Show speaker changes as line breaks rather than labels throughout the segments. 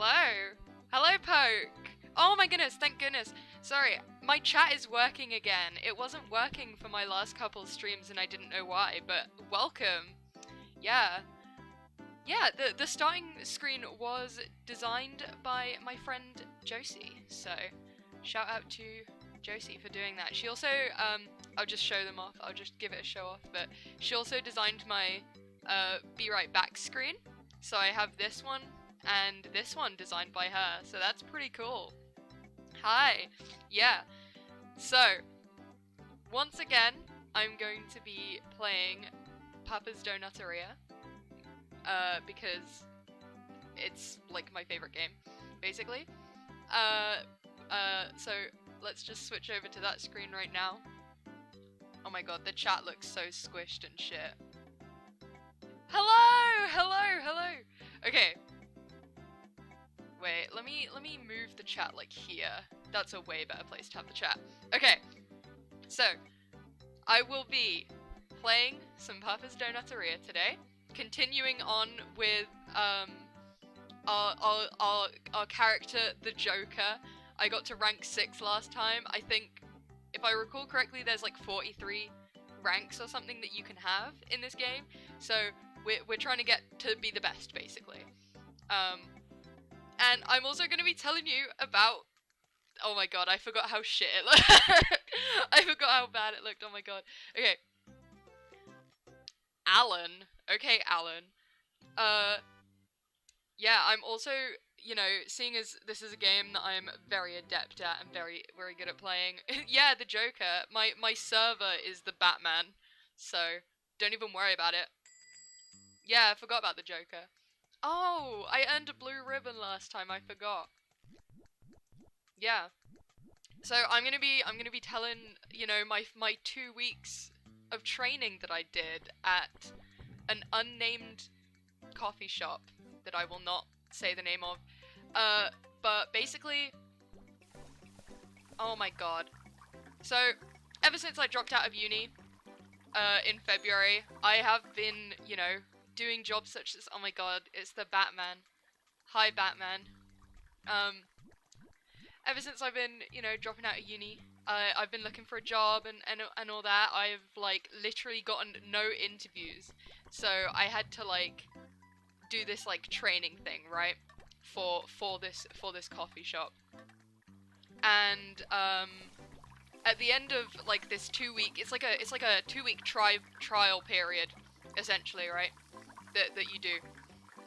Hello? Hello, Poke! Oh my goodness, thank goodness. Sorry, my chat is working again. It wasn't working for my last couple streams and I didn't know why, but welcome. Yeah. Yeah, the starting screen was designed by my friend Josie, so shout out to Josie for doing that. She also, I'll just show them off, I'll just give it a show off, but she also designed my Be Right Back screen. So I have this one and this one designed by her, so that's pretty cool. Hi! Yeah, so once again, I'm going to be playing Papa's Donuteria. Because it's like my favorite game, basically. So let's just switch over to that screen right now. Oh my god, the chat looks so squished and shit. Hello! Hello! Hello! Okay. Wait, let me move the chat like here. That's a way better place to have the chat. Okay. So, I will be playing some Papa's Donuteria today. Continuing on with our character, the Joker. I got to rank 6 last time. I think, if I recall correctly, there's like 43 ranks or something that you can have in this game. So we're trying to get to be the best, basically. And I'm also going to be telling you about... Oh my god, I forgot how shit it looked. I forgot how bad it looked, oh my god. Okay. Alan. Okay, Alan. Yeah, I'm also, you know, seeing as this is a game that I'm very adept at and very good at playing. Yeah, the Joker. My server is the Batman, so don't even worry about it. Yeah, I forgot about the Joker. Oh, I earned a blue ribbon last time. I forgot. Yeah. So I'm gonna be telling, you know, my 2 weeks of training that I did at an unnamed coffee shop that I will not say the name of. But basically, oh my god. So, ever since I dropped out of uni, in February, I have been, you know, doing jobs such as, oh my god, it's the Batman. Hi, Batman. Ever since I've been, you know, dropping out of uni, I've been looking for a job and all that. I've, like, literally gotten no interviews. So I had to, like, do this, like, training thing, right? For this coffee shop. And, at the end of, like, this 2-week, it's like a 2-week trial period, essentially, right? That you do.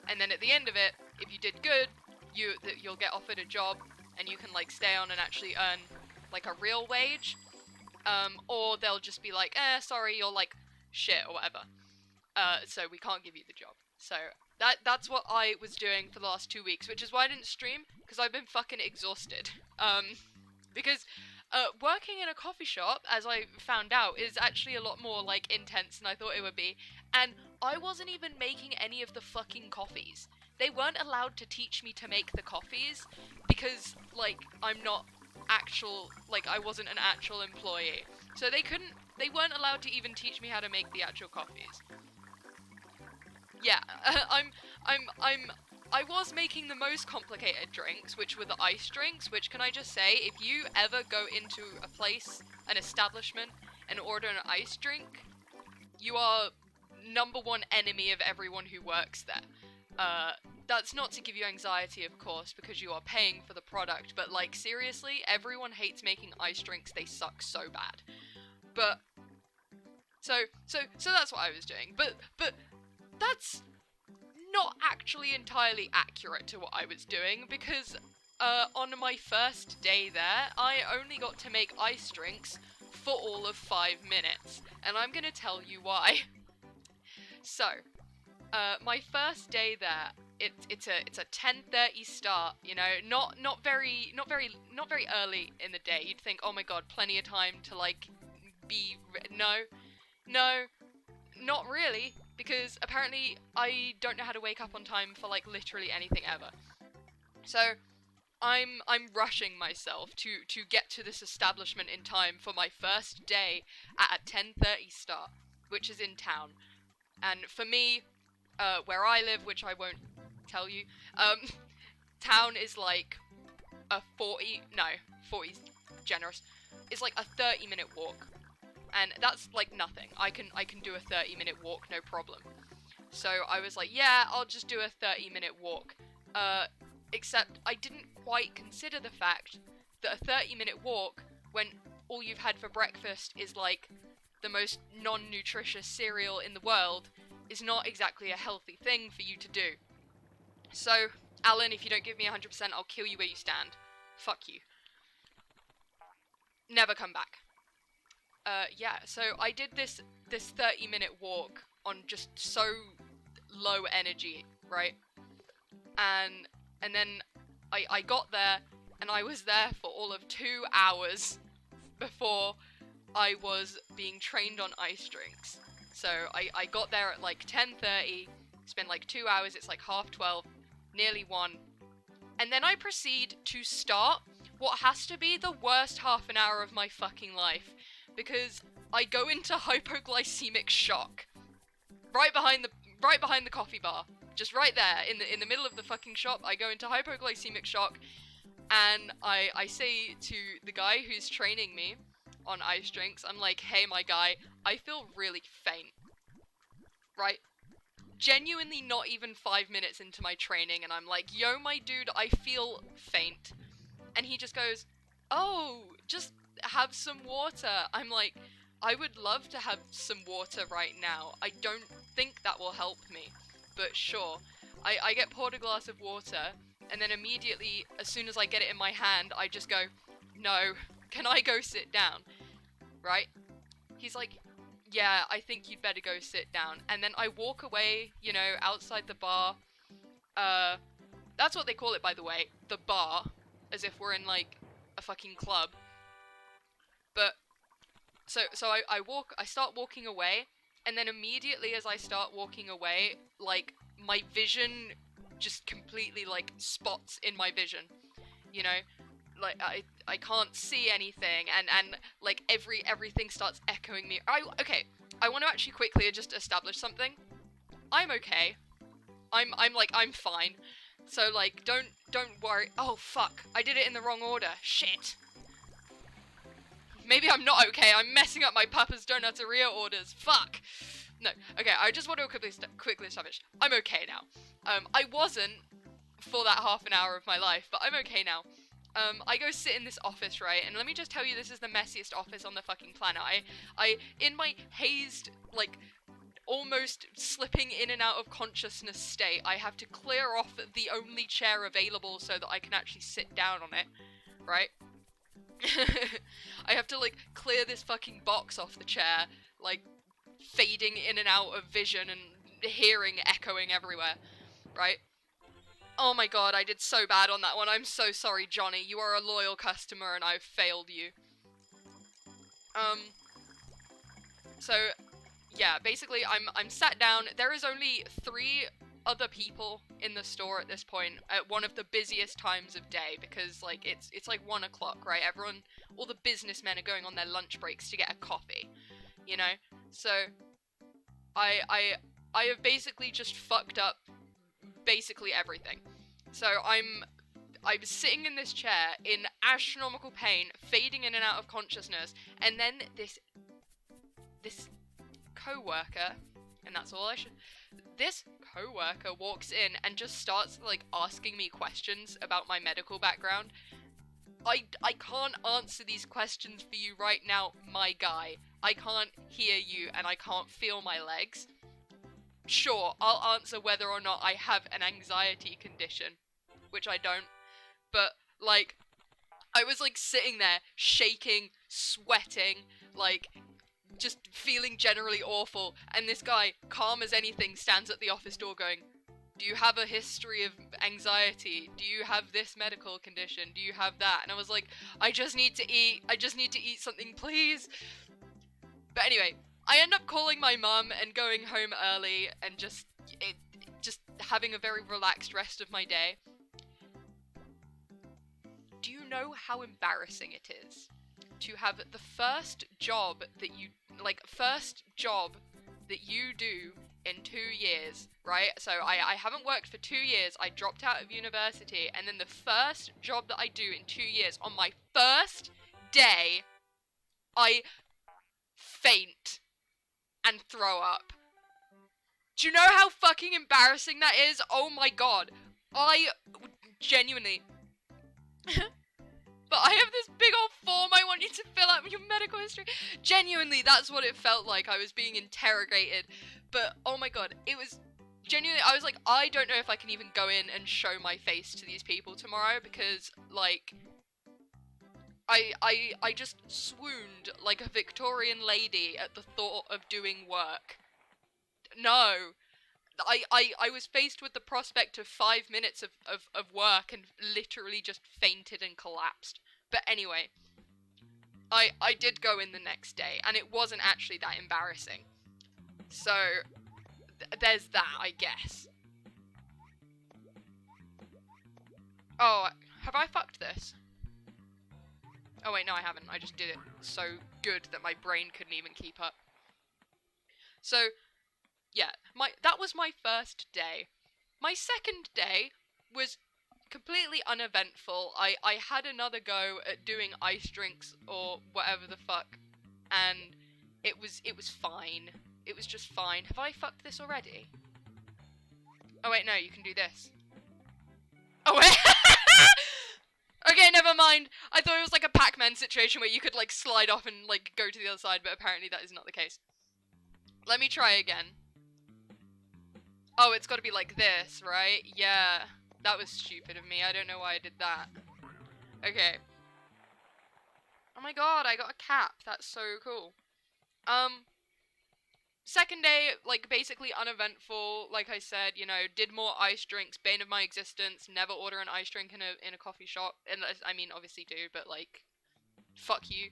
And then at the end of it, if you did good, you'll get offered a job, and you can, like, stay on and actually earn, like, a real wage. Or they'll just be like, sorry, you're, like, shit, or whatever. So we can't give you the job. So that's what I was doing for the last 2 weeks, which is why I didn't stream, because I've been fucking exhausted. Because working in a coffee shop, as I found out, is actually a lot more, like, intense than I thought it would be. And I wasn't even making any of the fucking coffees. They weren't allowed to teach me to make the coffees because, like, I wasn't an actual employee. So they weren't allowed to even teach me how to make the actual coffees. Yeah, I was making the most complicated drinks, which were the ice drinks, which, can I just say, if you ever go into a place, an establishment, and order an ice drink, you are #1 enemy of everyone who works there. That's not to give you anxiety, of course, because you are paying for the product, but, like, seriously, everyone hates making ice drinks. They suck so bad. But, so that's what I was doing. But that's not actually entirely accurate to what I was doing, because, on my first day there, I only got to make ice drinks for all of 5 minutes, and I'm gonna tell you why. So, my first day there, it's a 10:30 start, you know, not very early in the day. You'd think, oh my god, plenty of time to, like, no, not really, because apparently I don't know how to wake up on time for, like, literally anything ever. So I'm rushing myself to get to this establishment in time for my first day at a 10:30 start, which is in town. And for me, where I live, which I won't tell you, town is like a 40's generous. It's like a 30-minute walk. And that's like nothing. I can do a 30-minute walk, no problem. So I was like, yeah, I'll just do a 30-minute walk. Except I didn't quite consider the fact that a 30-minute walk, when all you've had for breakfast is like the most non-nutritious cereal in the world, is not exactly a healthy thing for you to do. So, Alan, if you don't give me 100%, I'll kill you where you stand. Fuck you. Never come back. Yeah, so I did this 30-minute walk on just so low energy, right? And then I got there, and I was there for all of 2 hours before I was being trained on ice drinks. So I got there at like 10:30, spent like 2 hours, it's like 12:30, nearly 1. And then I proceed to start what has to be the worst half an hour of my fucking life. Because I go into hypoglycemic shock. Right behind the coffee bar. Just right there, in the middle of the fucking shop, I go into hypoglycemic shock, and I say to the guy who's training me on ice drinks, I'm like, hey my guy, I feel really faint. Right? Genuinely not even 5 minutes into my training, and I'm like, yo my dude, I feel faint. And he just goes, oh, just have some water. I'm like, I would love to have some water right now. I don't think that will help me, but sure. I get poured a glass of water, and then immediately, as soon as I get it in my hand, I just go, no, can I go sit down? Right? He's like, yeah, I think you'd better go sit down. And then I walk away, you know, outside the bar. That's what they call it, by the way, the bar, as if we're in, like, a fucking club. But, so I start walking away, and then immediately as I start walking away, like, my vision just completely, like, spots in my vision, you know? Like, I can't see anything, and like, everything starts echoing me. Okay, I want to actually quickly just establish something. I'm okay. I'm fine. So, like, don't worry. Oh, fuck, I did it in the wrong order. Shit. Maybe I'm not okay. I'm messing up my Papa's Donuteria orders. Fuck. No. Okay, I just want to quickly establish. I'm okay now. I wasn't for that half an hour of my life, but I'm okay now. I go sit in this office, right? And let me just tell you, this is the messiest office on the fucking planet. I in my hazed, like, almost slipping in and out of consciousness state, I have to clear off the only chair available so that I can actually sit down on it, right? I have to, like, clear this fucking box off the chair, like, fading in and out of vision and hearing echoing everywhere, right? Oh my god, I did so bad on that one. I'm so sorry, Johnny. You are a loyal customer and I've failed you. So, yeah, basically I'm sat down. There is only 3 other people in the store at this point at one of the busiest times of day, because, like, it's like 1 o'clock, right? All the businessmen are going on their lunch breaks to get a coffee, you know? So, I have basically just fucked up basically everything. So I'm sitting in this chair in astronomical pain, fading in and out of consciousness, and then this co-worker, and that's all I should... This co-worker walks in and just starts, like, asking me questions about my medical background. I can't answer these questions for you right now, my guy. I can't hear you, and I can't feel my legs. Sure, I'll answer whether or not I have an anxiety condition, which I don't, but, like, I was, like, sitting there, shaking, sweating, like, just feeling generally awful, and this guy, calm as anything, stands at the office door going, do you have a history of anxiety? Do you have this medical condition? Do you have that? And I was like, I just need to eat something, please. But anyway, I end up calling my mum and going home early and just having a very relaxed rest of my day. Do you know how embarrassing it is to have the first job that you do in 2 years, right? So I haven't worked for 2 years. I dropped out of university, and then the first job that I do in 2 years, on my first day, I faint and throw up. Do you know how fucking embarrassing that is? Oh my god. I genuinely... But I have this big old form I want you to fill out with your medical history. Genuinely, that's what it felt like. I was being interrogated. But, oh my god, it was... Genuinely, I was like, I don't know if I can even go in and show my face to these people tomorrow, because, like... I just swooned like a Victorian lady at the thought of doing work. No. I was faced with the prospect of 5 minutes of work and literally just fainted and collapsed. But anyway, I did go in the next day, and it wasn't actually that embarrassing. So, there's that, I guess. Oh, have I fucked this? Oh wait, no I haven't. I just did it so good that my brain couldn't even keep up. So, yeah, that was my first day. My second day was completely uneventful. I had another go at doing ice drinks or whatever the fuck, and it was fine. It was just fine. Have I fucked this already? Oh wait, no, you can do this. Oh wait! Okay, never mind. I thought it was like a Pac-Man situation where you could like slide off and like go to the other side, but apparently that is not the case. Let me try again. Oh, it's got to be like this, right? Yeah, that was stupid of me. I don't know why I did that. Okay. Oh my god, I got a cap. That's so cool. Second day, like, basically uneventful. Like I said, you know, did more ice drinks, bane of my existence. Never order an ice drink in a coffee shop. Unless, I mean, obviously do, but, like, fuck you.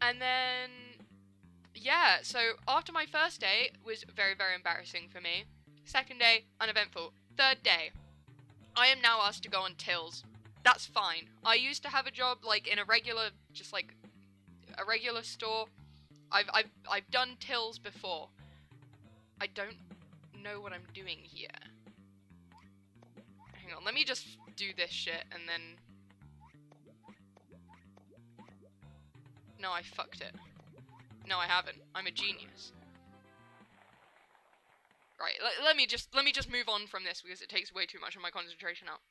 And then, yeah, so after my first day, it was very, very embarrassing for me. Second day, uneventful. Third day, I am now asked to go on tills. That's fine. I used to have a job, like, in a regular, just, like, a regular store. I've done tills before. I don't know what I'm doing here. Hang on, let me just do this shit and then... No, I fucked it. No, I haven't. I'm a genius. Right, let me just move on from this because it takes way too much of my concentration out.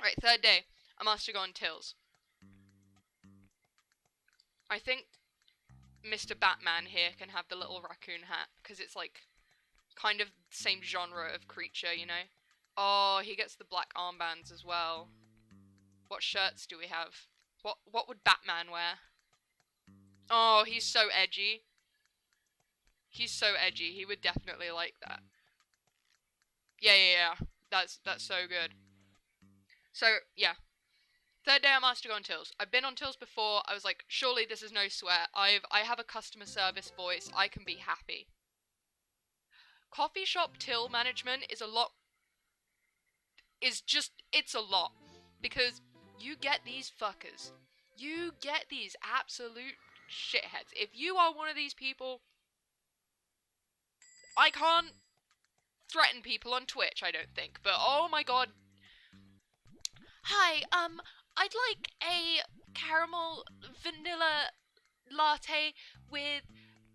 Right, third day. I'm asked to go on tills. I think Mr. Batman here can have the little raccoon hat, because it's like kind of the same genre of creature, you know? Oh, he gets the black armbands as well. What shirts do we have? What would Batman wear? Oh, he's so edgy. He's so edgy. He would definitely like that. Yeah. That's so good. So, yeah. Third day I'm asked to go on tills. I've been on tills before. I was like, surely this is no sweat. I have a customer service voice. I can be happy. Coffee shop till management is a lot. It's a lot. Because you get these fuckers. You get these absolute shitheads. If you are one of these people, I can't threaten people on Twitch, I don't think. But oh my god. Hi, I'd like a caramel vanilla latte with,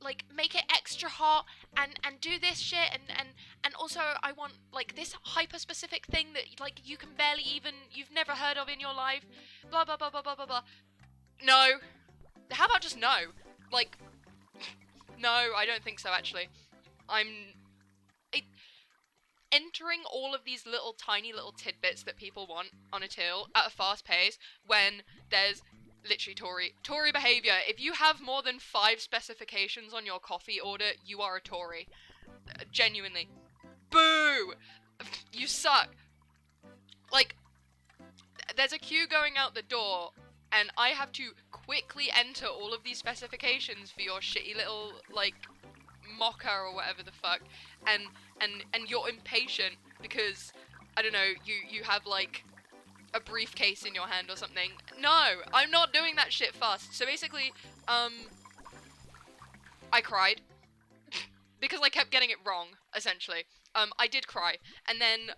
like, make it extra hot and do this shit and also I want, like, this hyper-specific thing that, like, you can barely even, you've never heard of in your life, blah blah blah blah blah blah blah. No. How about just no? Like, no, I don't think so, actually. Entering all of these little tiny little tidbits that people want on a till at a fast pace when there's literally Tory behavior. If you have more than 5 specifications on your coffee order, you are a Tory. Genuinely. Boo! You suck. Like, there's a queue going out the door and I have to quickly enter all of these specifications for your shitty little, like, mocha or whatever the fuck, and you're impatient because, I don't know, you have, like, a briefcase in your hand or something. No, I'm not doing that shit fast. So basically, I I cried. Because I kept getting it wrong, essentially. I did cry. And then,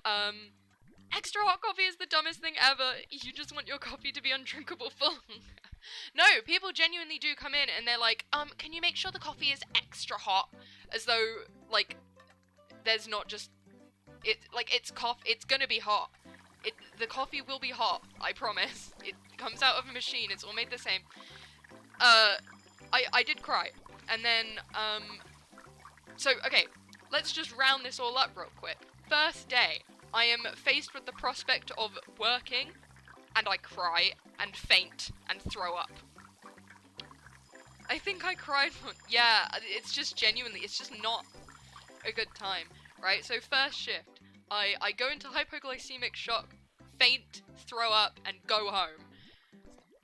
extra hot coffee is the dumbest thing ever. You just want your coffee to be undrinkable for long. No, people genuinely do come in and they're like, can you make sure the coffee is extra hot? As though, like, there's not just... it's gonna be hot. The coffee will be hot, I promise. It comes out of a machine, it's all made the same. I did cry. And then, so, okay, let's just round this all up real quick. First day, I am faced with the prospect of working, and I cry, and faint, and throw up. I think I cried yeah, it's just genuinely, it's just not a good time, right? So first shift, I go into hypoglycemic shock, faint, throw up, and go home.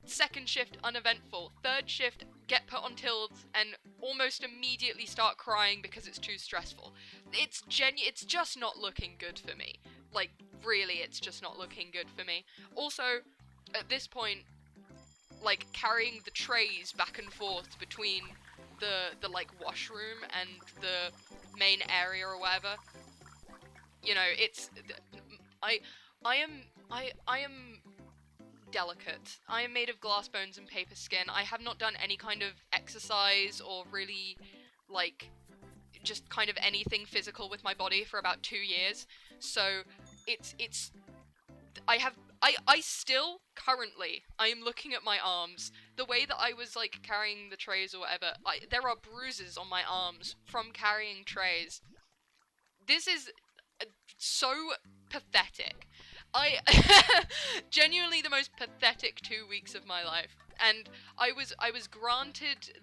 Second shift, uneventful. Third shift, get put on tills and almost immediately start crying because it's too stressful. It's just not looking good for me. Like, really, it's just not looking good for me. Also, at this point, like, carrying the trays back and forth between the like, washroom and the main area or whatever, you know, it's... I am delicate. I am made of glass bones and paper skin. I have not done any kind of exercise or really, like, just kind of anything physical with my body for about 2 years. So, I still, currently, I am looking at my arms. The way that I was, like, carrying the trays or whatever, there are bruises on my arms from carrying trays. This is so pathetic. Genuinely the most pathetic 2 weeks of my life, and I was granted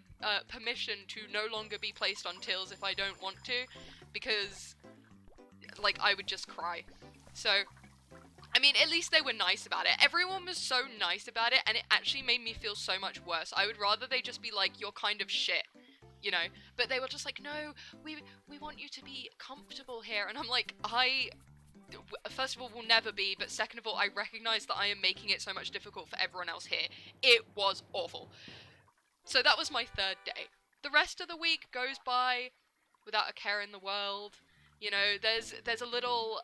permission to no longer be placed on tills if I don't want to, because, like, I would just cry. So, I mean, at least they were nice about it. Everyone was so nice about it, and it actually made me feel so much worse. I would rather they just be like, you're kind of shit, you know? But they were just like, no, we want you to be comfortable here, and I'm like, first of all, will never be, but second of all, I recognize that I am making it so much difficult for everyone else here. It was awful. So that was my third day. The rest of the week goes by without a care in the world. You know, there's a little,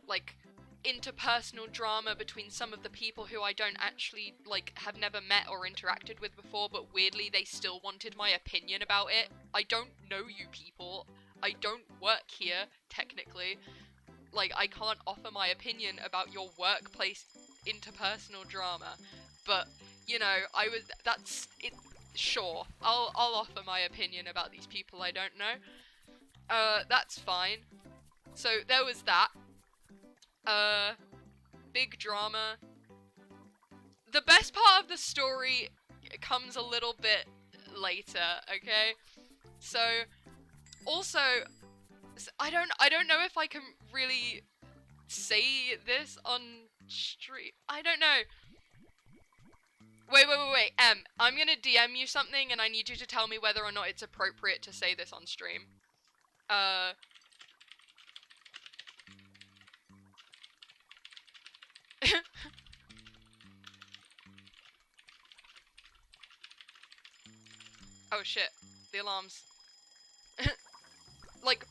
like, interpersonal drama between some of the people who I don't actually, like, have never met or interacted with before, but weirdly they still wanted my opinion about it. I don't know you people. I don't work here, technically. Like, I can't offer my opinion about your workplace interpersonal drama, but, you know, that's it. Sure, I'll offer my opinion about these people I don't know. That's fine. So there was that. Big drama. The best part of the story comes a little bit later, okay? So, also, I don't know if I can really say this on stream. I don't know. Wait. I'm gonna DM you something and I need you to tell me whether or not it's appropriate to say this on stream. Oh shit, the alarms. Like,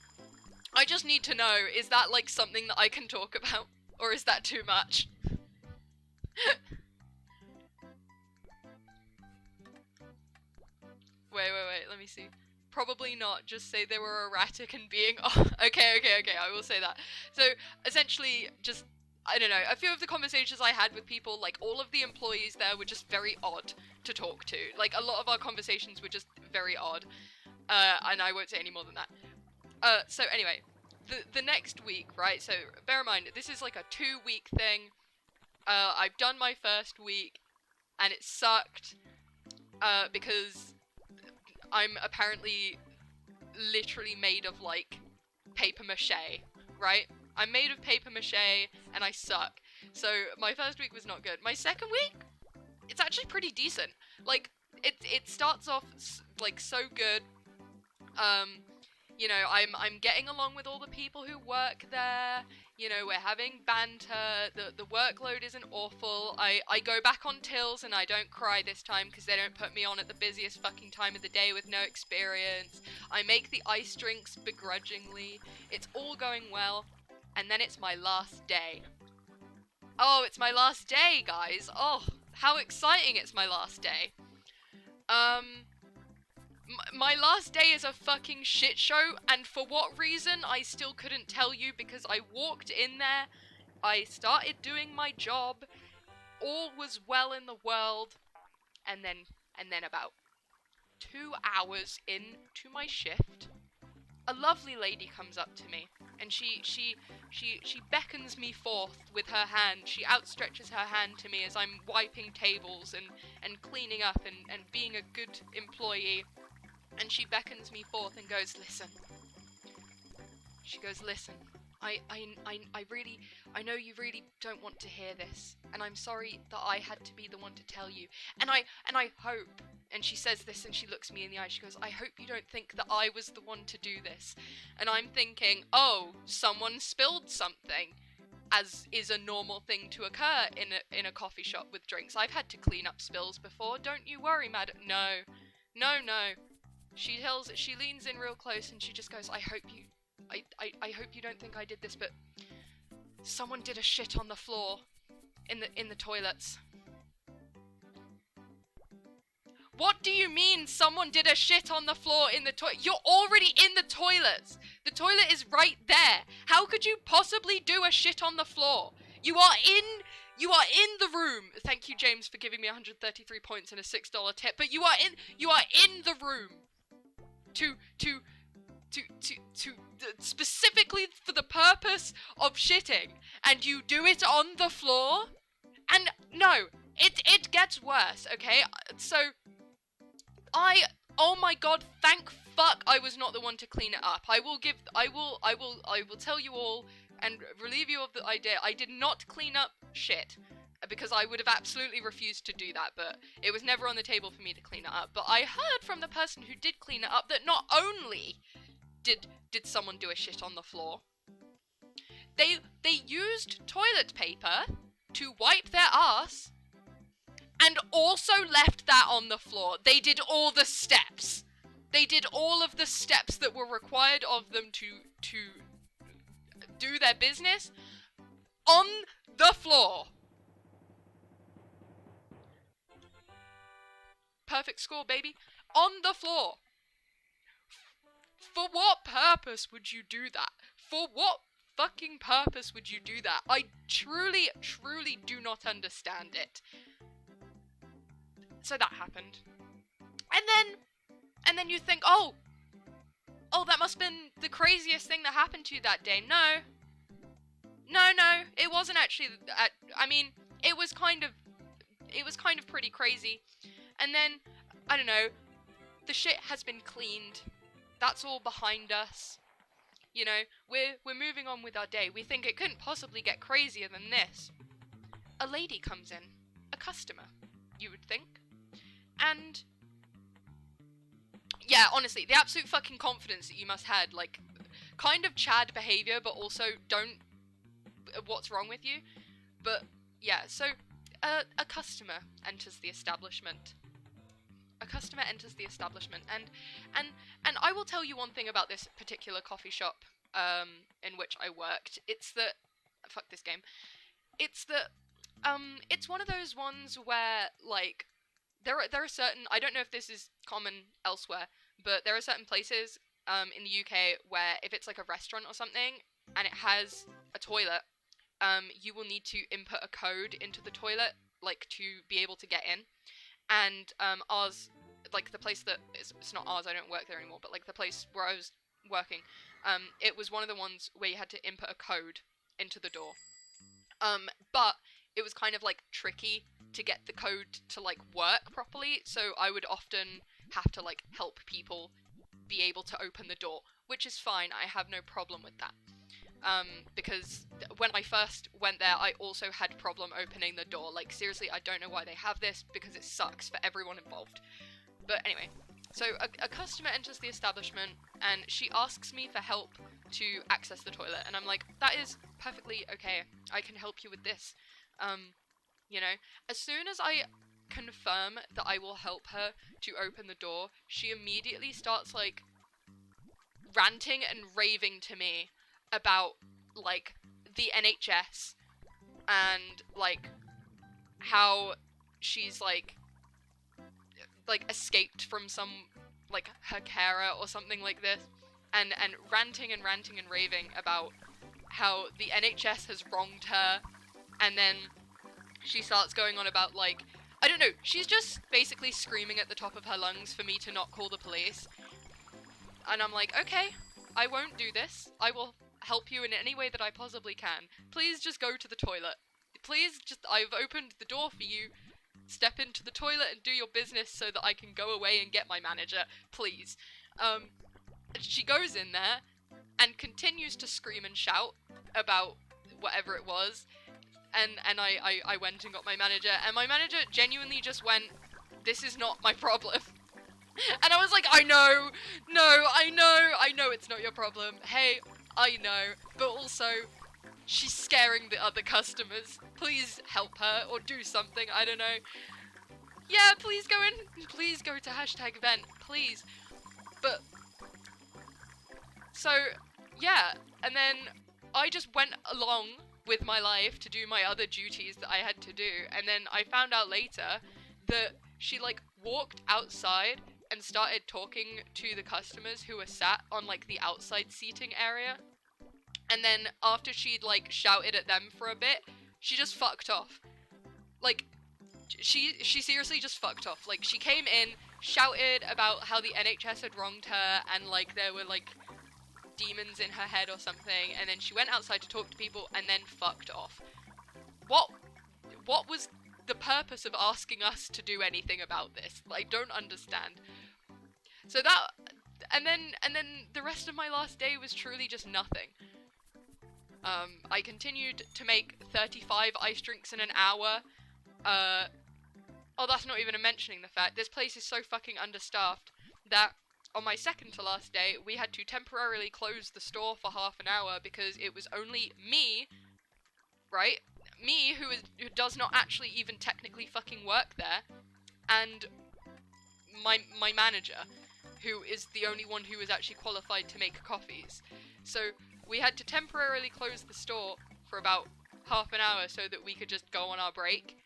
I just need to know, is that, like, something that I can talk about? Or is that too much? Wait, let me see. Probably not, just say they were erratic and being off. Okay, I will say that. So, essentially, just, I don't know, a few of the conversations I had with people, like, all of the employees there were just very odd to talk to. Like, a lot of our conversations were just very odd. And I won't say any more than that. So anyway, the next week, right, so bear in mind, this is like a 2-week thing. I've done my first week, and it sucked, because I'm apparently literally made of, like, paper mache, right? I'm made of paper mache, and I suck. So my first week was not good. My second week, it's actually pretty decent. Like, it starts off, like, so good. You know, I'm getting along with all the people who work there. You know, we're having banter. The workload isn't awful. I go back on tills and I don't cry this time because they don't put me on at the busiest fucking time of the day with no experience. I make the ice drinks begrudgingly. It's all going well. And then it's my last day. Oh, it's my last day, guys. Oh, how exciting it's my last day. My last day is a fucking shit show, and for what reason, I still couldn't tell you, because I walked in there, I started doing my job, all was well in the world, and then about 2 hours into my shift, a lovely lady comes up to me, and she beckons me forth with her hand. She outstretches her hand to me as I'm wiping tables and cleaning up and being a good employee. And she beckons me forth and goes, listen. She goes, listen, I know you really don't want to hear this, and I'm sorry that I had to be the one to tell you. And I hope, and she says this and she looks me in the eye, she goes, I hope you don't think that I was the one to do this. And I'm thinking, oh, someone spilled something, as is a normal thing to occur in a coffee shop with drinks. I've had to clean up spills before, don't you worry, madam. No. She leans in real close and she just goes, I hope you don't think I did this, but someone did a shit on the floor in the toilets. What do you mean someone did a shit on the floor in the toilet? You're already in the toilets. The toilet is right there. How could you possibly do a shit on the floor? You are in the room. Thank you, James, for giving me 133 points and a $6 tip. But you are in the room. To specifically for the purpose of shitting, and you do it on the floor. And no, it gets worse. Okay, so oh my god, thank fuck I was not the one to clean it up. I will tell you all and relieve you of the idea. I did not clean up shit, because I would have absolutely refused to do that, but it was never on the table for me to clean it up. But I heard from the person who did clean it up that not only did someone do a shit on the floor, they used toilet paper to wipe their ass and also left that on the floor. They did all the steps. They did all of the steps that were required of them to do their business on the floor. Perfect score, baby. On the floor. For what purpose would you do that? For what fucking purpose would you do that? I truly do not understand it. So that happened. And then you think, oh, that must have been the craziest thing that happened to you that day. No, it wasn't actually. I mean, it was kind of pretty crazy. And then, I don't know, the shit has been cleaned. That's all behind us. You know, we're moving on with our day. We think it couldn't possibly get crazier than this. A lady comes in, a customer, you would think. And yeah, honestly, the absolute fucking confidence that you must have, like, kind of Chad behavior, but also don't, what's wrong with you? But yeah, so a customer enters the establishment. And I will tell you one thing about this particular coffee shop in which I worked. It's that, fuck this game. It's that it's one of those ones where, like, there are certain, I don't know if this is common elsewhere, but there are certain places in the UK where if it's like a restaurant or something and it has a toilet, you will need to input a code into the toilet, like, to be able to get in. And ours, like, the place that, it's not ours, I don't work there anymore, but, like, the place where I was working, it was one of the ones where you had to input a code into the door. But it was kind of, like, tricky to get the code to, like, work properly, so I would often have to, like, help people be able to open the door, which is fine, I have no problem with that. Because when I first went there, I also had problem opening the door. Like, seriously, I don't know why they have this, because it sucks for everyone involved. But anyway, So a customer enters the establishment and she asks me for help to access the toilet, and I'm like, that is perfectly okay. I can help you with this. You know, as soon as I confirm that I will help her to open the door, she immediately starts like ranting and raving to me about like the NHS and like how she's like escaped from some like her carer or something like this, and ranting and ranting and raving about how the NHS has wronged her. And then she starts going on about like, I don't know, she's just basically screaming at the top of her lungs for me to not call the police. And I'm like, okay, I won't do this. I will help you in any way that I possibly can. Please just go to the toilet. Please just, I've opened the door for you. Step into the toilet and do your business so that I can go away and get my manager, please. She goes in there and continues to scream and shout about whatever it was. And I went and got my manager, and my manager genuinely just went, this is not my problem. And I was like, I know it's not your problem. Hey, I know, but also, she's scaring the other customers. Please help her, or do something, I don't know. Yeah, please go to #vent, please. But, so, yeah, and then I just went along with my life to do my other duties that I had to do, and then I found out later that she, like, walked outside and started talking to the customers who were sat on, like, the outside seating area. And then after she'd, like, shouted at them for a bit, she just fucked off. Like, she seriously just fucked off. Like, she came in, shouted about how the NHS had wronged her, and, like, there were, like, demons in her head or something, and then she went outside to talk to people, and then fucked off. What was the purpose of asking us to do anything about this? I don't understand. So that, and then the rest of my last day was truly just nothing. I continued to make 35 ice drinks in an hour. Oh, that's not even mentioning the fact this place is so fucking understaffed that on my second to last day, we had to temporarily close the store for half an hour because it was only me, right? Me, who does not actually even technically fucking work there, and my manager, who is the only one who is actually qualified to make coffees. So we had to temporarily close the store for about half an hour so that we could just go on our break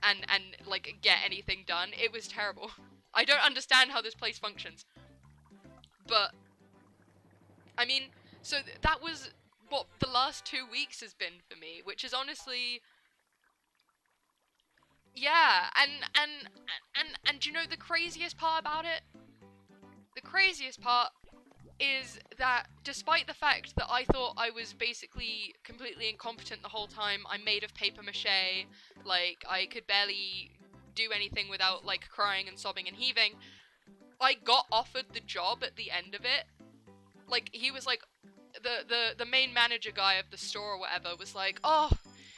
and like get anything done. It was terrible. I don't understand how this place functions. But I mean, so that was what the last 2 weeks has been for me, which is honestly, yeah. And you know the craziest part about it? The craziest part is that despite the fact that I thought I was basically completely incompetent the whole time, I'm made of paper mache, like, I could barely do anything without, like, crying and sobbing and heaving, I got offered the job at the end of it. Like, he was like, the main manager guy of the store or whatever was like, oh,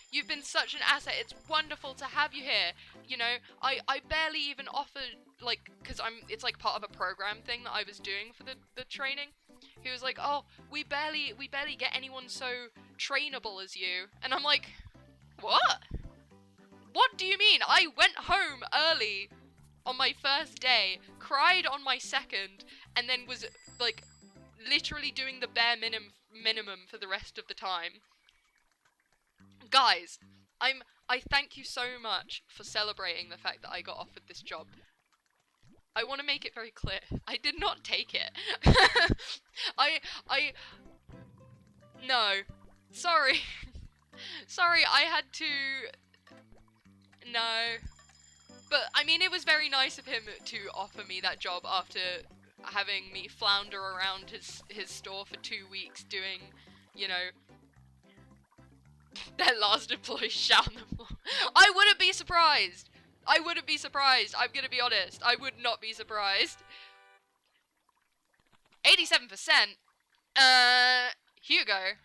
you've been such an asset, it's wonderful to have you here. You know, I barely even offered, like, because it's like part of a program thing that I was doing for the training. He was like, oh, we barely get anyone so trainable as you. And I'm like, what? What do you mean? I went home early on my first day, cried on my second, and then was, like, literally doing the bare minimum for the rest of the time. Guys, I thank you so much for celebrating the fact that I got offered this job. I want to make it very clear, I did not take it. No. Sorry. Sorry, I had to... No. But, I mean, it was very nice of him to offer me that job after having me flounder around his store for 2 weeks doing, you know, their last employee shout on the floor. I wouldn't be surprised! I wouldn't be surprised, I'm gonna be honest. I would not be surprised. 87%? Hugo.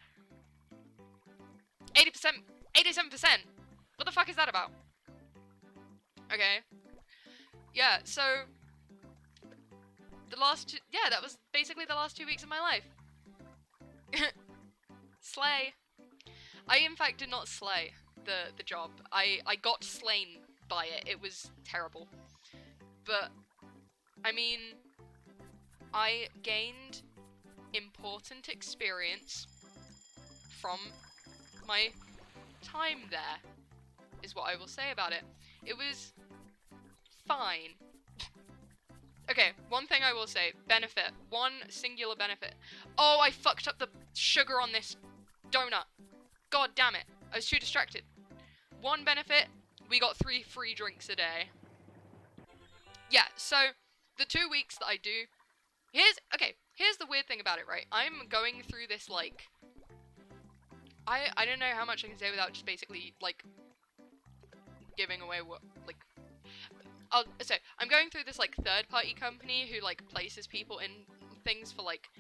80%? 87%? What the fuck is that about? Okay. Yeah, so... that was basically the last 2 weeks of my life. Slay. I in fact did not slay the job. I got slain by it. It was terrible. But I mean, I gained important experience from my time there, is what I will say about it. It was fine. Okay, one thing I will say, benefit, one singular benefit. Oh, I fucked up the sugar on this donut. God damn it, I was too distracted. One benefit, we got 3 free drinks a day. Yeah, so the 2 weeks that I do, here's the weird thing about it, right? I'm going through this, like, I don't know how much I can say without just basically, like, giving away what, like, so I'm going through this, like, third-party company who, like, places people in things for, like,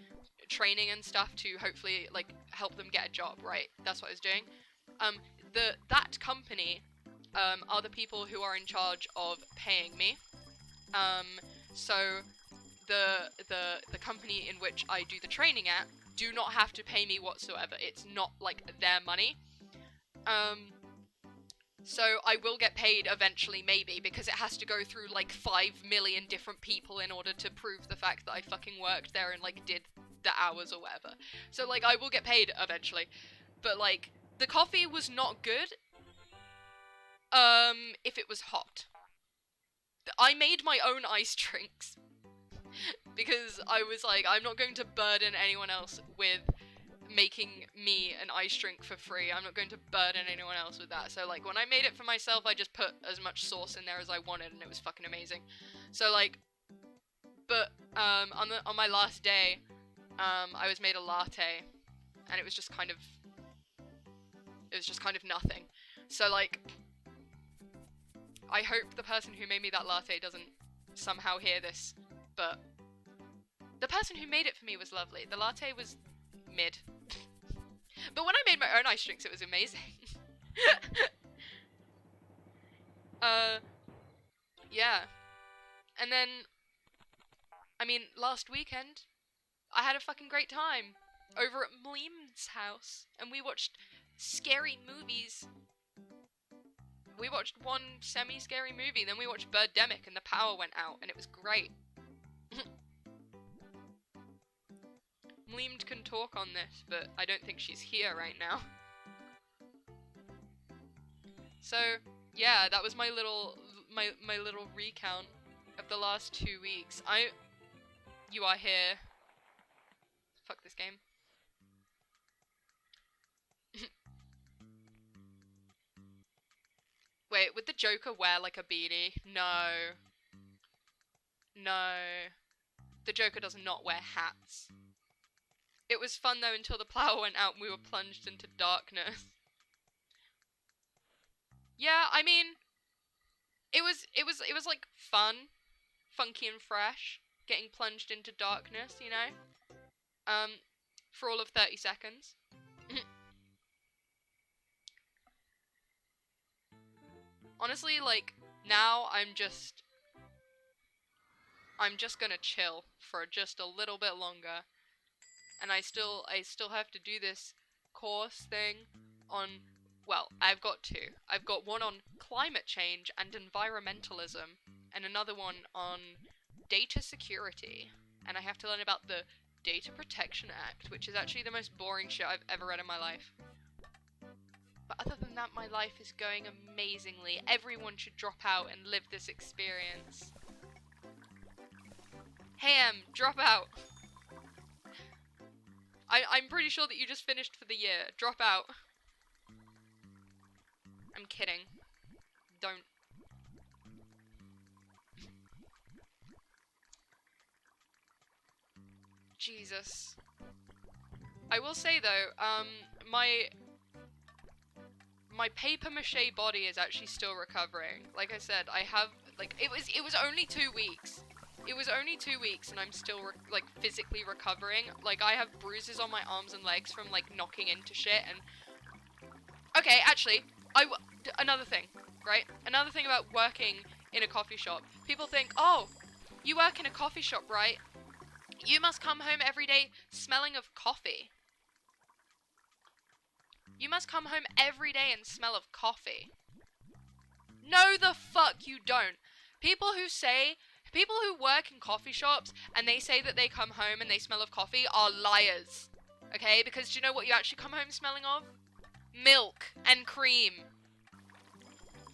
training and stuff to hopefully, like, help them get a job, right? That's what I was doing. That company, are the people who are in charge of paying me. So the company in which I do the training at do not have to pay me whatsoever. It's not, like, their money. So I will get paid eventually, maybe, because it has to go through, like, 5 million different people in order to prove the fact that I fucking worked there and, like, did the hours or whatever. So, like, I will get paid eventually. But, like, the coffee was not good, if it was hot. I made my own ice drinks. Because I was like, I'm not going to burden anyone else with making me an ice drink for free. I'm not going to burden anyone else with that. So, like, when I made it for myself, I just put as much sauce in there as I wanted, and it was fucking amazing. So, like, but, on my last day, I was made a latte, and it was just kind of nothing. So, like, I hope the person who made me that latte doesn't somehow hear this, but the person who made it for me was lovely. The latte was mid. But when I made my own ice drinks, it was amazing. Yeah. And then, I mean, last weekend, I had a fucking great time over at Mleem's house, and we watched scary movies. We watched one semi-scary movie, then we watched Birdemic, and the power went out, and it was great. Mleemed can talk on this, but I don't think she's here right now. So, yeah, that was my little recount of the last 2 weeks. You are here. Fuck this game. Wait, would the Joker wear, like, a beanie? No. No. The Joker does not wear hats. It was fun, though, until the power went out and we were plunged into darkness. Yeah, I mean, it was like, fun, funky and fresh, getting plunged into darkness, you know? For all of 30 seconds. Honestly, like, now I'm just gonna chill for just a little bit longer. And I still have to do this course thing on, well, I've got 2. I've got one on climate change and environmentalism, and another one on data security. And I have to learn about the Data Protection Act, which is actually the most boring shit I've ever read in my life. But other than that, my life is going amazingly. Everyone should drop out and live this experience. Hey, drop out. I'm pretty sure that you just finished for the year. Drop out. I'm kidding. Don't. Jesus. I will say though, my paper mache body is actually still recovering. Like I said, I have, like, it was only 2 weeks. It was only 2 weeks and I'm still, like, physically recovering. Like, I have bruises on my arms and legs from, like, knocking into shit and... Okay, actually, another thing, right? Another thing about working in a coffee shop. People think, oh, you work in a coffee shop, right? You must come home every day smelling of coffee. You must come home every day and smell of coffee. No, the fuck you don't. People who work in coffee shops and they say that they come home and they smell of coffee are liars. Okay? Because do you know what you actually come home smelling of? Milk and cream.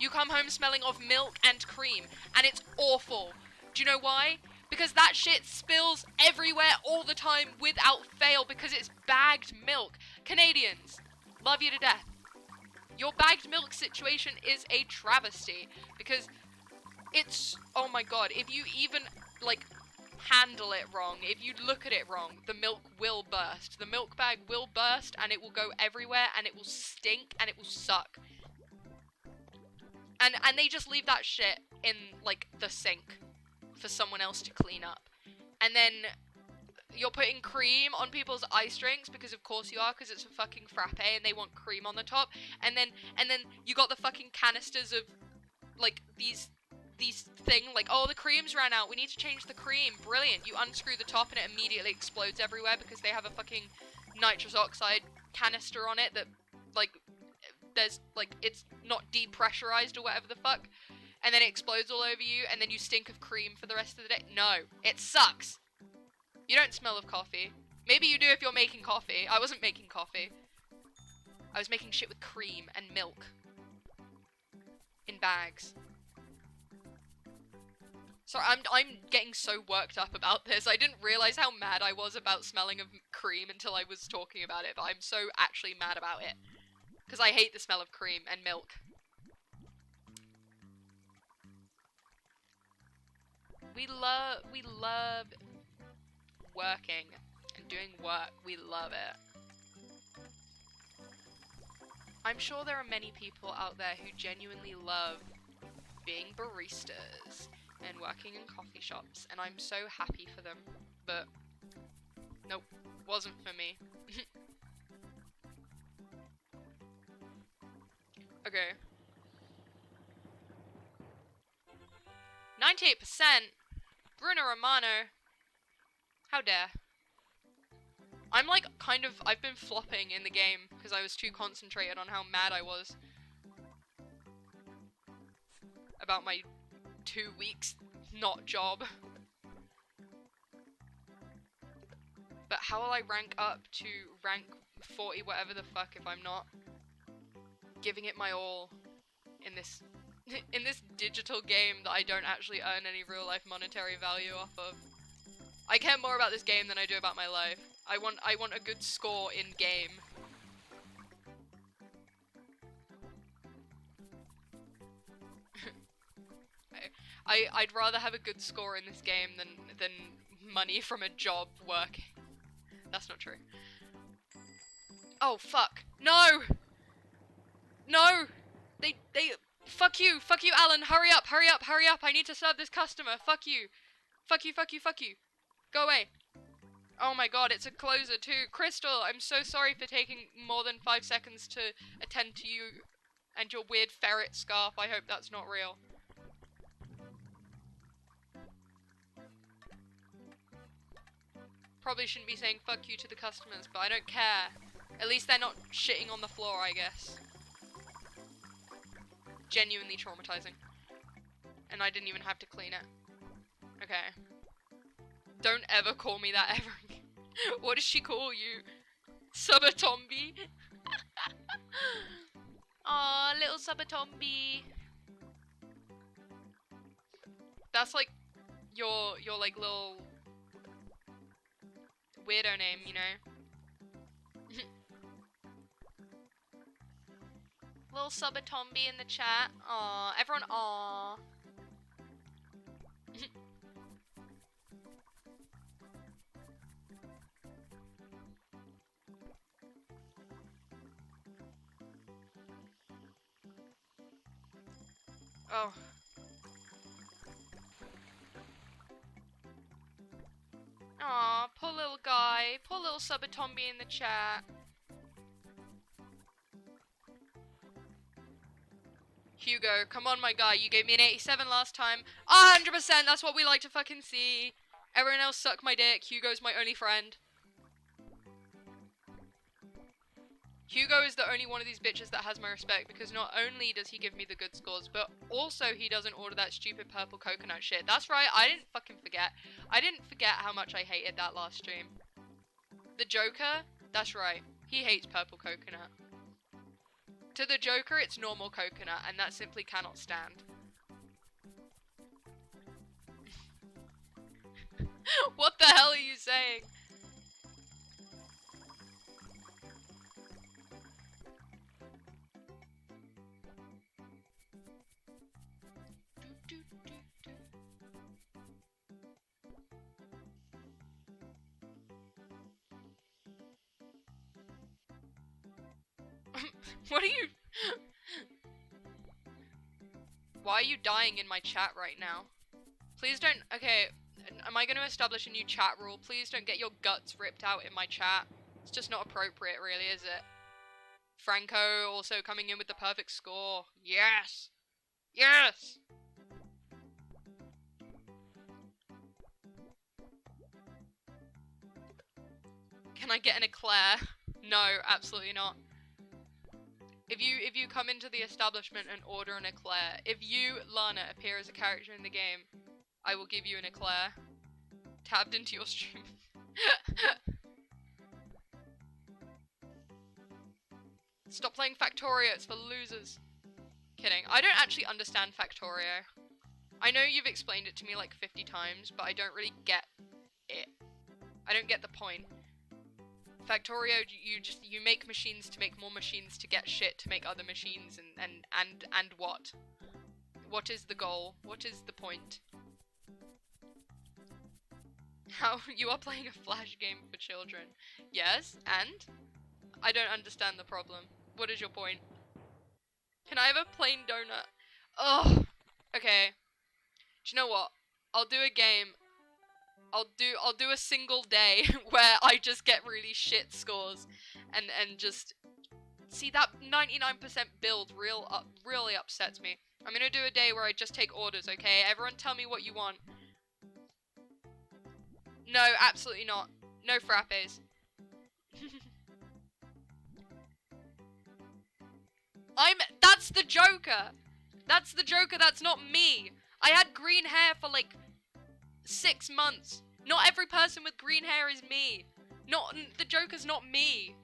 You come home smelling of milk and cream, and it's awful. Do you know why? Because that shit spills everywhere all the time without fail because it's bagged milk. Canadians, love you to death. Your bagged milk situation is a travesty because it's, oh my god, if you even, like, handle it wrong, if you look at it wrong, the milk will burst. The milk bag will burst and it will go everywhere and it will stink and it will suck. And they just leave that shit in, like, the sink for someone else to clean up. And then you're putting cream on people's ice drinks because of course you are, because it's a fucking frappe and they want cream on the top. And then you got the fucking canisters of, like, these thing, like, oh, the cream's ran out, we need to change the cream. Brilliant. You unscrew the top and it immediately explodes everywhere because they have a fucking nitrous oxide canister on it that, like, there's, like, it's not depressurized or whatever the fuck, and then it explodes all over you, and then you stink of cream for the rest of the day. No, it sucks. You don't smell of coffee. Maybe you do if you're making coffee. I wasn't making coffee. I was making shit with cream and milk. In bags. Sorry, I'm getting so worked up about this. I didn't realize how mad I was about smelling of cream until I was talking about it, but I'm so actually mad about it. Because I hate the smell of cream and milk. We love working and doing work. We love it. I'm sure there are many people out there who genuinely love being baristas and working in coffee shops, and I'm so happy for them, but nope, wasn't for me. Okay. 98%? Bruno Romano. How dare. I'm like, I've been flopping in the game because I was too concentrated on how mad I was about my 2 weeks not job. But how will I rank up to rank 40 whatever the fuck if I'm not giving it my all in this digital game that I don't actually earn any real life monetary value off of? I care more about this game than I do about my life. I want a good score in game. I'd rather have a good score in this game than money from a job working. That's not true. Oh fuck. No! No! They fuck you, Alan, hurry up, I need to serve this customer, fuck you. Fuck you. Go away. Oh my god, it's a closer too. Crystal, I'm so sorry for taking more than 5 seconds to attend to you and your weird ferret scarf. I hope that's not real. Probably shouldn't be saying fuck you to the customers, but I don't care. At least they're not shitting on the floor, I guess. Genuinely traumatizing. And I didn't even have to clean it. Okay. Don't ever call me that ever again. What does she call you? Subatombi? Aw, little Subatombi. That's like your like little weirdo name, you know? Little Subatombi in the chat. Aw, everyone aw. Oh. Aw, poor little guy. Poor little Subatombi in the chat. Hugo, come on my guy, you gave me an 87 last time. 100%, that's what we like to fucking see. Everyone else suck my dick. Hugo's my only friend. Hugo is the only one of these bitches that has my respect, because not only does he give me the good scores, but also he doesn't order that stupid purple coconut shit. That's right, I didn't fucking forget. I didn't forget how much I hated that last stream. The Joker, that's right, he hates purple coconut. To the Joker, it's normal coconut, and that simply cannot stand. What the hell are you saying? What are you... Why are you dying in my chat right now? Please don't... Okay, am I going to establish a new chat rule? Please don't get your guts ripped out in my chat. It's just not appropriate, really, is it? Franco also coming in with the perfect score. Yes! Yes! Can I get an eclair? No, absolutely not. If you come into the establishment and order an eclair, if you, Lana, appear as a character in the game, I will give you an eclair. Tabbed into your stream. Stop playing Factorio, it's for losers. Kidding. I don't actually understand Factorio. I know you've explained it to me like 50 times, but I don't really get it. I don't get the point. Factorio, you make machines to make more machines to get shit to make other machines, and what? What is the goal? What is the point? How you are playing a flash game for children? Yes, and I don't understand the problem. What is your point? Can I have a plain donut? Ugh. Okay. Do you know what? I'll do a game. I'll do a single day where I just get really shit scores and just see that 99% build really upsets me. I'm gonna do a day where I just take orders, okay? Everyone tell me what you want. No, absolutely not. No frappes. That's the Joker! That's the Joker, that's not me! I had green hair for like 6 months. Not every person with green hair is me. The Joker's not me.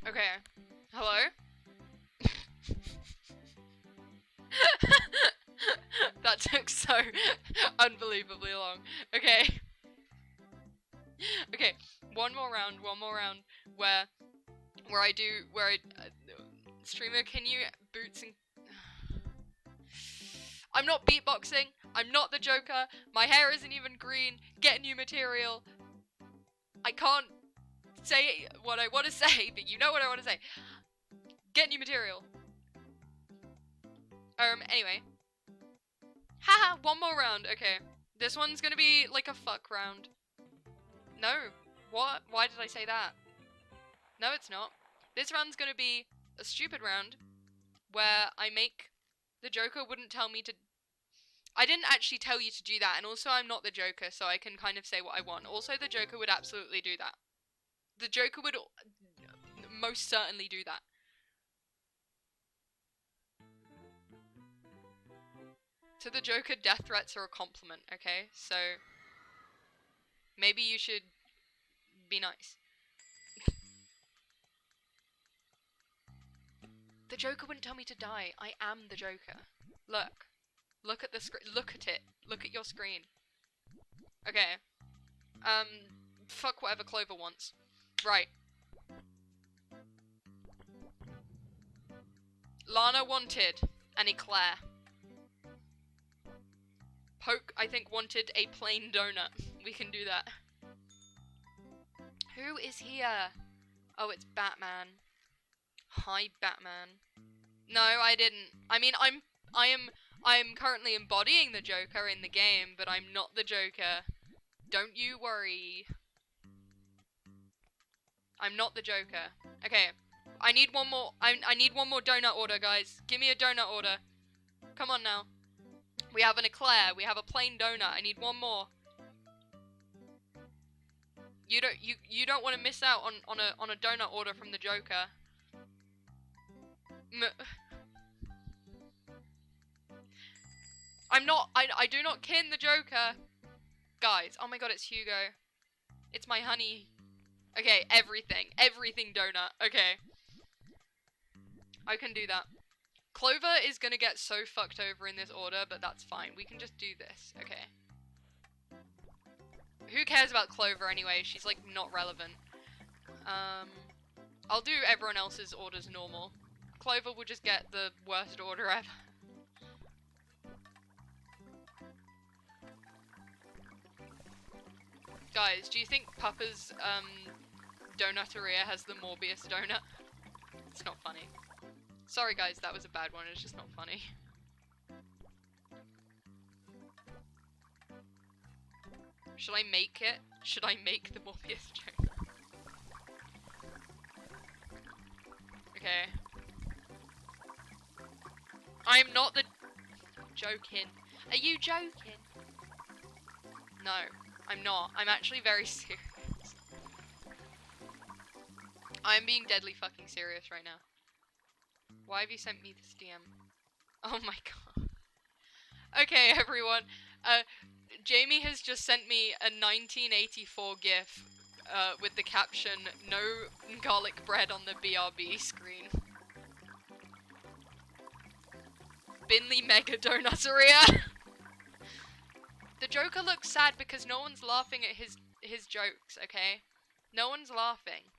Okay. Hello? That took so unbelievably long. Okay. Okay. One more round where streamer, can you boots and I'm not beatboxing. I'm not the Joker. My hair isn't even green. Get new material. I can't say what I want to say, but you know what I want to say. Get new material. Anyway. Haha, one more round. Okay. This one's gonna be like a fuck round. No. What? Why did I say that? No, it's not. This round's gonna be a stupid round where I make the Joker wouldn't tell me to. I didn't actually tell you to do that, and also I'm not the Joker, so I can kind of say what I want. Also, the Joker would absolutely do that. The Joker would most certainly do that. To the Joker, death threats are a compliment, okay? So, maybe you should be nice. The Joker wouldn't tell me to die. I am the Joker. Look. Look at the screen. Look at it. Look at your screen. Okay. Fuck whatever Clover wants. Right. Lana wanted an eclair. Poke, I think, wanted a plain donut. We can do that. Who is here? Oh, it's Batman. Hi, Batman. No, I didn't. I mean, I am currently embodying the Joker in the game, but I'm not the Joker. Don't you worry. I'm not the Joker. Okay. I need one more. I need one more donut order, guys. Give me a donut order. Come on now. We have an eclair. We have a plain donut. I need one more. You don't want to miss out on a donut order from the Joker. I do not kin the Joker. Guys, oh my god, it's Hugo. It's my honey. Okay, everything donut. Okay. I can do that. Clover is gonna get so fucked over in this order, but that's fine. We can just do this. Okay. Who cares about Clover anyway? She's like not relevant. I'll do everyone else's orders normal. Clover will just get the worst order ever. Guys, do you think Papa's Donuteria has the Morbius donut? It's not funny. Sorry guys, that was a bad one. It's just not funny. Should I make it? Should I make the Morbius joke? Okay. I'm not the... Joking. Are you joking? No, I'm not. I'm actually very serious. I'm being deadly fucking serious right now. Why have you sent me this DM? Oh my god. Okay, everyone. Jamie has just sent me a 1984 GIF with the caption, "No garlic bread on the BRB screen." Binley Mega Donuteria. The Joker looks sad because no one's laughing at his jokes, okay? No one's laughing.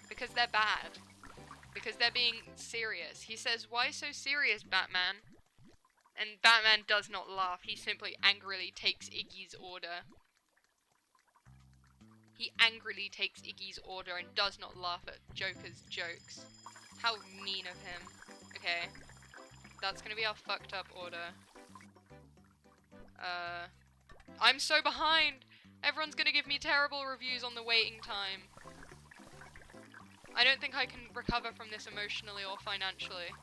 Because they're bad. Because they're being serious. He says, "Why so serious, Batman?" And Batman does not laugh. He simply angrily takes Iggy's order. He angrily takes Iggy's order and does not laugh at Joker's jokes. How mean of him. Okay. That's gonna be our fucked up order. I'm so behind! Everyone's gonna give me terrible reviews on the waiting time. I don't think I can recover from this emotionally or financially.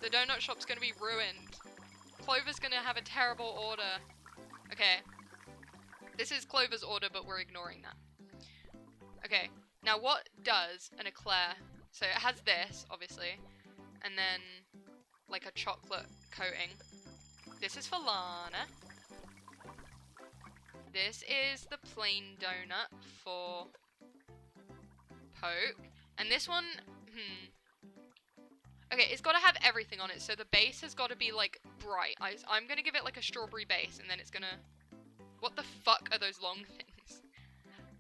The donut shop's gonna be ruined. Clover's gonna have a terrible order. Okay. This is Clover's order, but we're ignoring that. Okay. Now what does an eclair... So it has this, obviously. And then, like a chocolate coating. This is for Lana. This is the plain donut for Poke. And this one, okay, it's got to have everything on it. So the base has got to be, like, bright. I'm going to give it, like, a strawberry base, and then it's going to... What the fuck are those long things?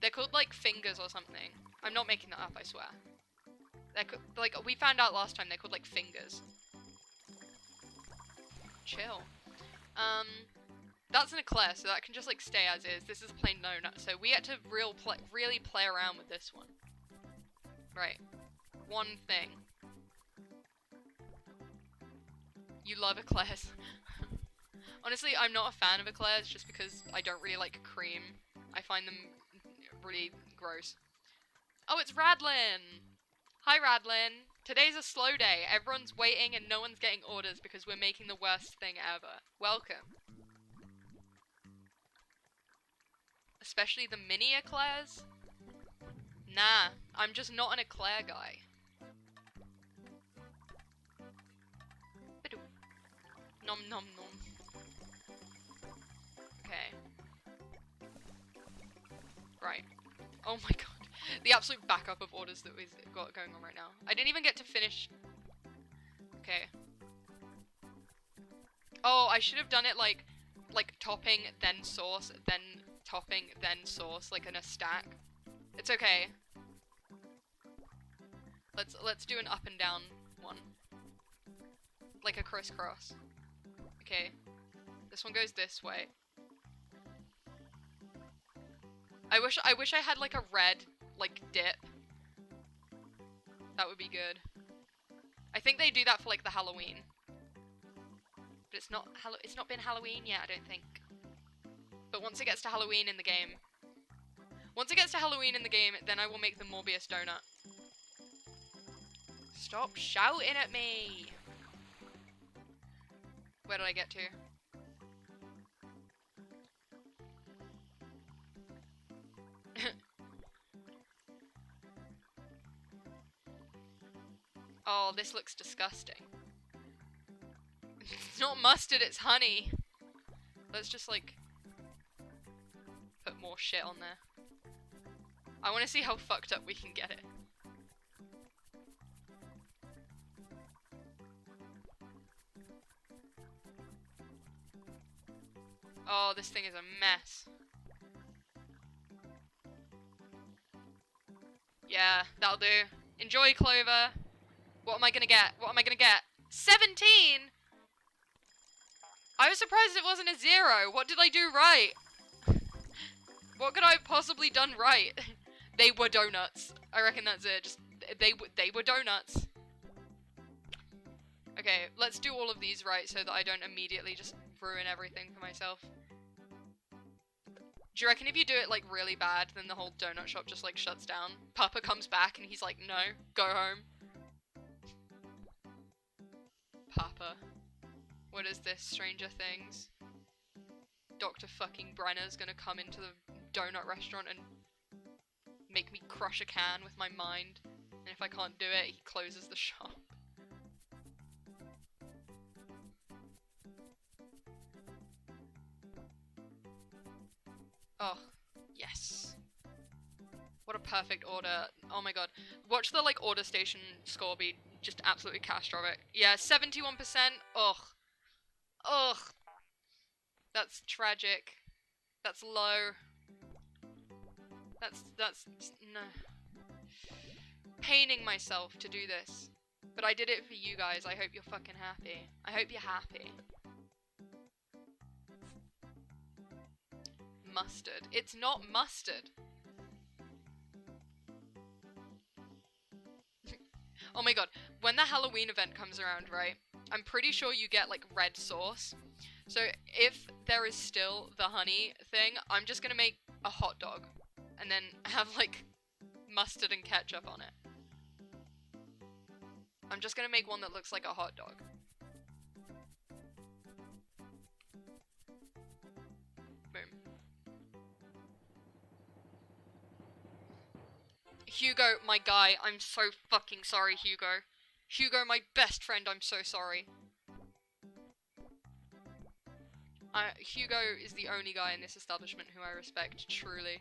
They're called, like, fingers or something. I'm not making that up, I swear. They're like, we found out last time they're called, like, fingers. Chill. That's an eclair, so that can just, like, stay as is. This is plain donut, so we had to really play around with this one. Right. One thing. You love eclairs. Honestly, I'm not a fan of eclairs just because I don't really like cream. I find them really gross. Oh, it's Radlin! Hi, Radlin. Today's a slow day. Everyone's waiting and no one's getting orders because we're making the worst thing ever. Welcome. Especially the mini eclairs? Nah, I'm just not an eclair guy. Nom nom nom. Okay. Right. Oh my god. The absolute backup of orders that we've got going on right now. I didn't even get to finish... Okay. Oh, I should have done it like topping, then sauce, then topping, then sauce, like in a stack. It's okay. Let's do an up and down one. Like a crisscross. Okay. This one goes this way. I wish I had like a red like dip. That would be good. I think they do that for like the Halloween. But it's not been Halloween yet, I don't think. But once it gets to Halloween in the game, then I will make the Morbius donut. Stop shouting at me! Where did I get to? Oh, this looks disgusting. It's not mustard, it's honey. Let's just, like, put more shit on there. I want to see how fucked up we can get it. Oh, this thing is a mess. Yeah, that'll do. Enjoy, Clover. What am I gonna get? What am I gonna get? 17?! I was surprised it wasn't a 0. What did I do right? What could I have possibly done right? They were donuts. I reckon that's it. Just they were donuts. Okay, let's do all of these right so that I don't immediately just ruin everything for myself. Do you reckon if you do it like really bad, then the whole donut shop just like shuts down? Papa comes back and he's like, no, go home. Papa. What is this, Stranger Things? Dr. fucking Brenner's gonna come into the donut restaurant and make me crush a can with my mind. And if I can't do it, he closes the shop. Oh, yes. What a perfect order. Oh my god. Watch the, like, order station score be just absolutely catastrophic. Yeah, 71%. Ugh. Ugh. That's tragic. That's low. That's, no. Paining myself to do this. But I did it for you guys. I hope you're fucking happy. I hope you're happy. Mustard. It's not mustard. Oh my god. When the Halloween event comes around, right? I'm pretty sure you get, like, red sauce. So if there is still the honey thing, I'm just gonna make a hot dog. And then have, like, mustard and ketchup on it. I'm just gonna make one that looks like a hot dog. Boom. Hugo, my guy, I'm so fucking sorry, Hugo. Hugo, my best friend, I'm so sorry. Hugo is the only guy in this establishment who I respect, truly.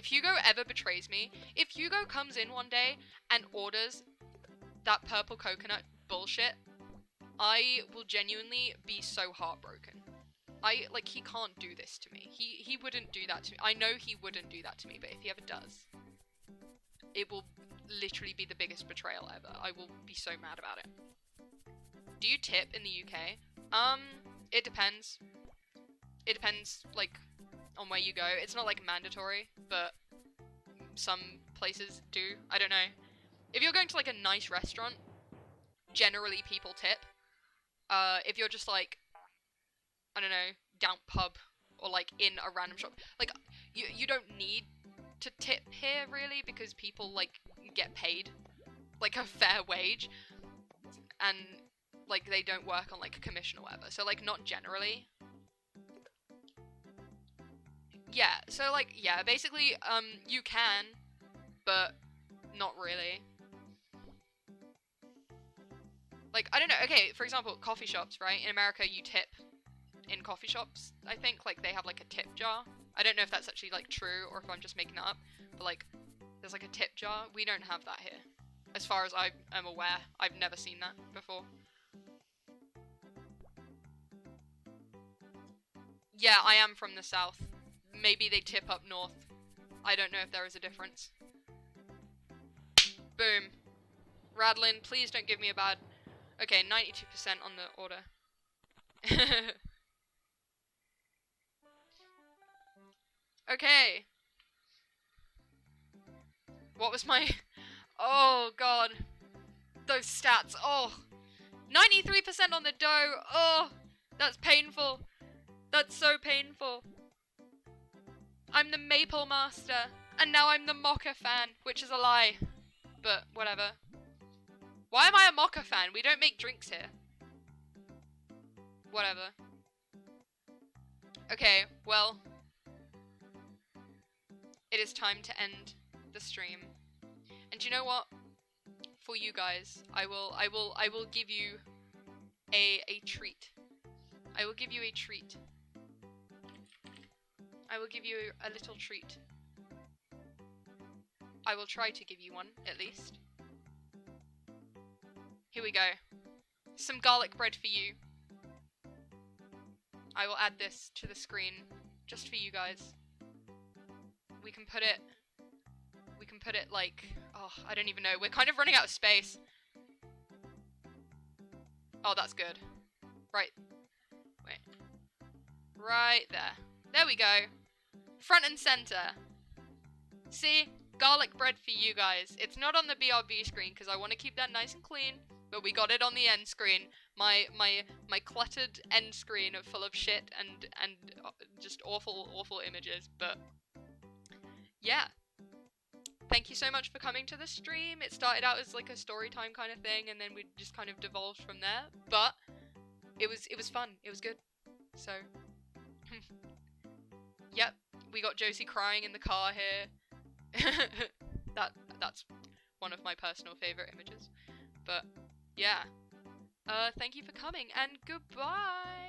If Hugo ever betrays me, if Hugo comes in one day and orders that purple coconut bullshit, I will genuinely be so heartbroken. Like, he can't do this to me. He wouldn't do that to me. I know he wouldn't do that to me, but if he ever does, it will literally be the biggest betrayal ever. I will be so mad about it. Do you tip in the UK? It depends. It depends, like, on where you go. It's not, like, mandatory, but some places do. I don't know. If you're going to, like, a nice restaurant, generally people tip. If you're just, like, I don't know, down pub, or, like, in a random shop, like, you don't need to tip here, really, because people, like, get paid, like, a fair wage, and, like, they don't work on, like, a commission or whatever, so, like, not generally. Yeah, so, like, yeah, basically, you can, but not really. Like, I don't know, okay, for example, coffee shops, right? In America, you tip in coffee shops, I think, like, they have, like, a tip jar. I don't know if that's actually, like, true, or if I'm just making that up, but, like, there's, like, a tip jar. We don't have that here. As far as I am aware, I've never seen that before. Yeah, I am from the south. Maybe they tip up north. I don't know if there is a difference. Boom. Radlin, please don't give me a bad... Okay, 92% on the order. Okay. What was my... Oh, God. Those stats. Oh. 93% on the dough. Oh. That's painful. That's so painful. I'm the Maple Master. And now I'm the Mocha fan, which is a lie. But, whatever. Why am I a Mocha fan? We don't make drinks here. Whatever. Okay, well... It is time to end the stream. And you know what? For you guys, I will give you a treat. I will give you a treat. I will give you a little treat. I will try to give you one, at least. Here we go. Some garlic bread for you. I will add this to the screen, just for you guys. We can put it like, oh, I don't even know. We're kind of running out of space. Oh, that's good. Right. Wait. Right there. There we go. Front and center. See? Garlic bread for you guys. It's not on the BRB screen because I want to keep that nice and clean, but we got it on the end screen. My cluttered end screen full of shit and just awful images, but yeah. Thank you so much for coming to the stream. It started out as like a story time kind of thing, and then we just kind of devolved from there. But it was fun. It was good. So, yep, we got Josie crying in the car here. That's one of my personal favorite images. But yeah, thank you for coming, and goodbye.